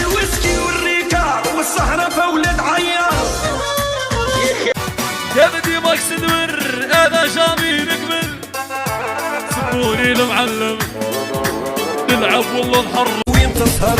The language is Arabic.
الويسكي والريكا والسهرة فولد عيار. تبدي ماكس دور انا جامي نقبل سموني المعلم نلعب والله نحر وين تسهر